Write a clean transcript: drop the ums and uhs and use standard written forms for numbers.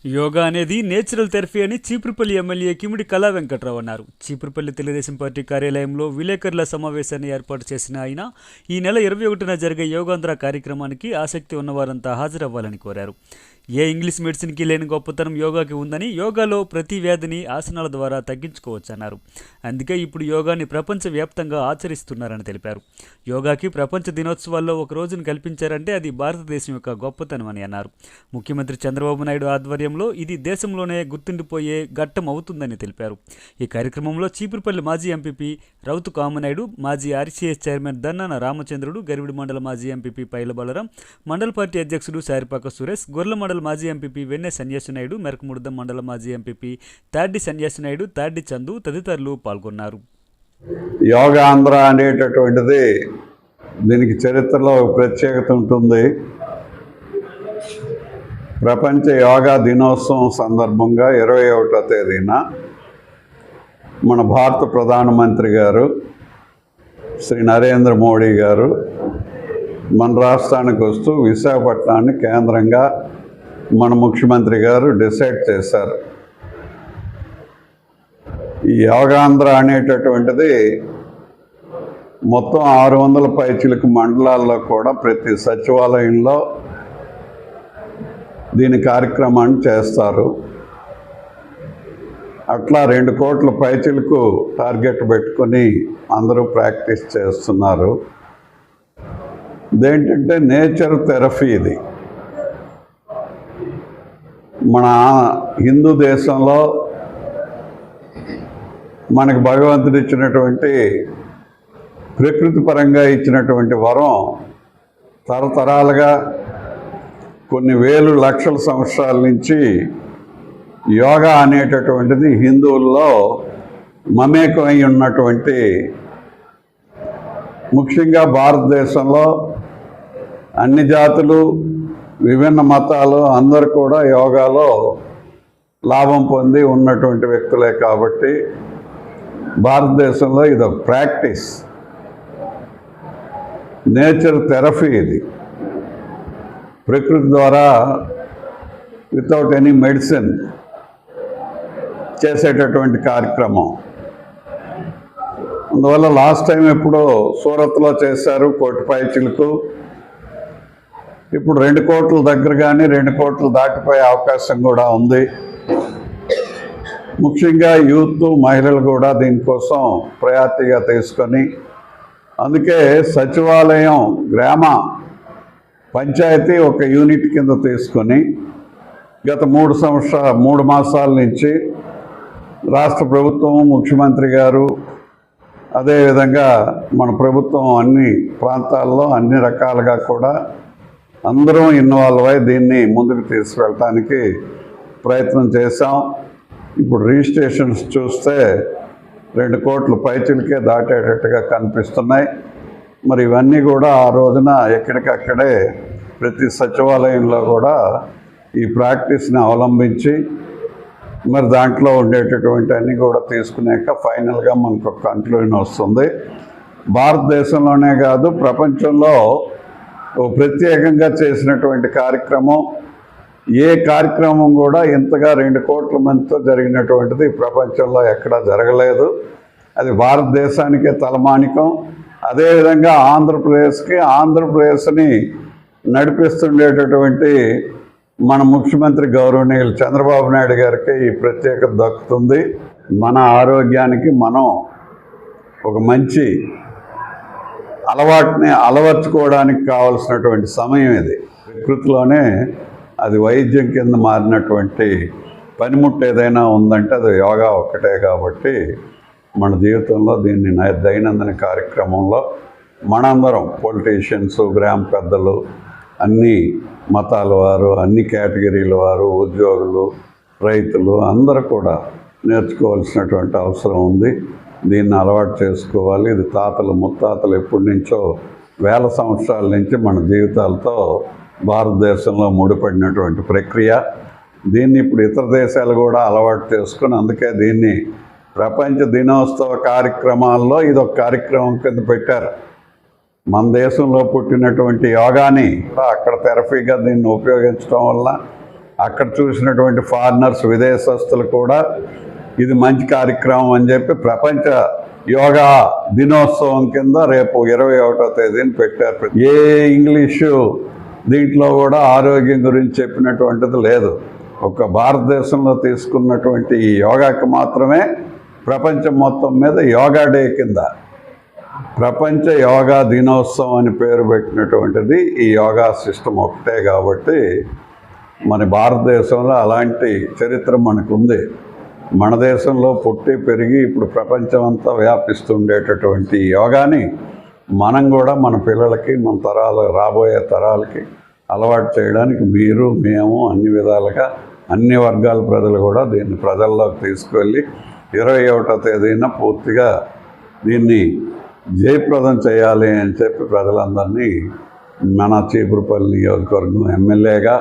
యోగా అనేది natural therapy అని Cheepurupalli MLA Kimidi Kala Venkatrao అన్నారు. చీపురుపల్లి తెలుగుదేశం పార్టీ కార్యాలయంలో విలేకరుల సమావేశాన్ని ఏర్పాటు చేసిన ఆయన ఈ నెల 21న జరిగే యోగాంధ్ర కార్యక్రమానికి ఆసక్తి ఉన్నవారంతా హాజరవ్వాలని కోరారు. ఏ ఇంగ్లీష్ మెడిసిన్కి లేని గొప్పతనం యోగాకి ఉందని, యోగాలో ప్రతి వ్యాధిని ఆసనాల ద్వారా తగ్గించుకోవచ్చన్నారు. అందుకే ఇప్పుడు యోగాని ప్రపంచవ్యాప్తంగా ఆచరిస్తున్నారని తెలిపారు. యోగాకి ప్రపంచ దినోత్సవాల్లో ఒక రోజును కల్పించారంటే అది భారతదేశం యొక్క గొప్పతనం అని అన్నారు. ముఖ్యమంత్రి చంద్రబాబు నాయుడు ఆధ్వర్యంలో ఇది దేశంలోనే గుర్తుండిపోయే ఘట్టం అవుతుందని తెలిపారు. ఈ కార్యక్రమంలో చీపురుపల్లి మాజీ ఎంపీపీ రౌతు కామనాయుడు, మాజీ ఆర్సీఎస్ చైర్మన్ దన్నాన రామచంద్రుడు, గరివిడి మండల మాజీ ఎంపీపీ పైల బలరాం, మండల పార్టీ అధ్యక్షుడు సారిపాక సురేష్, గొర్ల మండల మాజీ ఎంపీపీ వెన్నె సన్యాసినాయుడు, మెరకముర్దం మండల మాజీ ఎంపీపీ తాడ్డి సన్యాసినాయుడు, తాడ్డి చందు తదితరులు పాల్గొన్నారు. యోగా ఆంధ్ర అనేటటువంటిది దీనికి చరిత్రలో ప్రత్యేకత ఉంటుంది. ప్రపంచ యోగా దినోత్సవం సందర్భంగా 21వ తేదీన మన భారత ప్రధానమంత్రి గారు శ్రీ నరేంద్ర మోడీ గారు మన రాష్ట్రానికి వస్తూ విశాఖపట్నాన్ని కేంద్రంగా మన ముఖ్యమంత్రి గారు డిసైడ్ చేశారు. ఈ యోగాంధ్ర అనేటటువంటిది మొత్తం 600 పైచిలకు మండలాల్లో కూడా ప్రతి సచివాలయంలో దీని కార్యక్రమాన్ని చేస్తారు. అట్లా 2 కోట్ల పైచిలకు టార్గెట్ పెట్టుకొని అందరూ ప్రాక్టీస్ చేస్తున్నారు. ఇదేంటంటే నేచర్ థెరపీ. ఇది మన హిందూ దేశంలో మనకు భగవంతుడు ఇచ్చినటువంటి ప్రకృతి పరంగా ఇచ్చినటువంటి వరం తరతరాలుగా కొన్ని వేలు లక్షల సంవత్సరాల నుంచి యోగా అనేటటువంటిది హిందువుల్లో మమేకమై ఉన్నటువంటి, ముఖ్యంగా భారతదేశంలో అన్ని జాతులు విభిన్న మతాలు అందరూ కూడా యోగాలో లాభం పొంది ఉన్నటువంటి వ్యక్తులే కాబట్టి భారతదేశంలో ఇది ప్రాక్టీస్, నేచర్ థెరపీ. ఇది ప్రకృతి ద్వారా వితౌట్ ఎనీ మెడిసిన్ చేసేటటువంటి కార్యక్రమం. అందువల్ల లాస్ట్ టైం ఎప్పుడో సూరత్లో చేశారు 1 కోటి పైచిలకు. ఇప్పుడు 2 కోట్ల దగ్గర కానీ 2 కోట్లు దాటిపోయే అవకాశం కూడా ఉంది. ముఖ్యంగా యూత్, మహిళలు కూడా దీనికోసం ప్రయారిటీగా తీసుకొని, అందుకే సచివాలయం, గ్రామ పంచాయతీ ఒక యూనిట్ కింద తీసుకొని గత 3 మాసాల నుంచి రాష్ట్ర ప్రభుత్వం, ముఖ్యమంత్రి గారు, అదేవిధంగా మన ప్రభుత్వం అన్ని ప్రాంతాల్లో అన్ని రకాలుగా కూడా అందరం ఇన్వాల్వ్ అయి దీన్ని ముందుకు తీసుకెళ్ళటానికి ప్రయత్నం చేశాం. ఇప్పుడు రిజిస్ట్రేషన్స్ చూస్తే 2 కోట్ల పైచిలకే దాటేటట్టుగా కనిపిస్తున్నాయి. మరి ఇవన్నీ కూడా ఆ రోజున ఎక్కడికక్కడే ప్రతి సచివాలయంలో కూడా ఈ ప్రాక్టీస్ని అవలంబించి మరి దాంట్లో ఉండేటటువంటి అన్నీ కూడా తీసుకున్నాక ఫైనల్గా మనకు ఒక కంక్లూజన్ వస్తుంది. భారతదేశంలోనే కాదు, ప్రపంచంలో ప్రత్యేకంగా చేసినటువంటి కార్యక్రమం, ఏ కార్యక్రమం కూడా ఇంతగా 2 కోట్ల మందితో జరిగినటువంటిది ప్రపంచంలో ఎక్కడా జరగలేదు. అది భారతదేశానికే తలమానికం. అదేవిధంగా ఆంధ్రప్రదేశ్ని నడిపిస్తుండేటటువంటి మన ముఖ్యమంత్రి గౌరవనీయులు చంద్రబాబు నాయుడు గారికి ఈ ప్రత్యేకత దక్కుతుంది. మన ఆరోగ్యానికి మనం ఒక మంచి అలవాటుని అలవర్చుకోవడానికి కావలసినటువంటి సమయం ఇది. ప్రకృతిలోనే అది వైద్యం కింద మారినటువంటి పనిముట్టు ఏదైనా ఉందంటే అది యోగా ఒక్కటే. కాబట్టి మన జీవితంలో దీన్ని దైనందిన కార్యక్రమంలో మనందరం, పొలిటీషియన్స్, గ్రామ పెద్దలు, అన్ని మతాల వారు, అన్ని కేటగిరీల వారు, ఉద్యోగులు, రైతులు అందరూ కూడా నేర్చుకోవాల్సినటువంటి అవసరం ఉంది. దీన్ని అలవాటు చేసుకోవాలి. ఇది తాతలు ముత్తాతలు ఎప్పటి నుంచో వేల సంవత్సరాల నుంచి మన జీవితాలతో భారతదేశంలో ముడిపడినటువంటి ప్రక్రియ. దీన్ని ఇప్పుడు ఇతర దేశాలు కూడా అలవాటు చేసుకుని, అందుకే దీన్ని ప్రపంచ దినోత్సవ కార్యక్రమాల్లో ఇదొక కార్యక్రమం కింద పెట్టారు. మన దేశంలో పుట్టినటువంటి యోగాని అక్కడ థెరపీగా దీన్ని ఉపయోగించడం వల్ల అక్కడ చూసినటువంటి ఫారినర్స్, విదేశస్తులు కూడా ఇది మంచి కార్యక్రమం అని చెప్పి ప్రపంచ యోగా దినోత్సవం కింద రేపు 21వ తేదీని పెట్టారు. ఏ ఇంగ్లీషు దీంట్లో కూడా ఆరోగ్యం గురించి చెప్పినటువంటిది లేదు. ఒక భారతదేశంలో తీసుకున్నటువంటి ఈ యోగాకి మాత్రమే ప్రపంచం మొత్తం మీద యోగా డే కింద ప్రపంచ యోగా దినోత్సవం అని పేరు పెట్టినటువంటిది ఈ యోగా సిస్టమ్ ఒకటే. కాబట్టి మన భారతదేశంలో అలాంటి చరిత్ర మనకుంది. మన దేశంలో పుట్టి పెరిగి ఇప్పుడు ప్రపంచం అంతా వ్యాపిస్తుండేటటువంటి యోగాని మనం కూడా మన పిల్లలకి, మన రాబోయే తరాలకి అలవాటు చేయడానికి మీరు, మేము అన్ని విధాలుగా అన్ని వర్గాల ప్రజలు కూడా దీన్ని ప్రజల్లోకి తీసుకువెళ్ళి 21వ తేదీన పూర్తిగా దీన్ని జయప్రదం చేయాలి అని చెప్పి ప్రజలందరినీ మన చీపురుపల్లి నియోజకవర్గం ఎమ్మెల్యేగా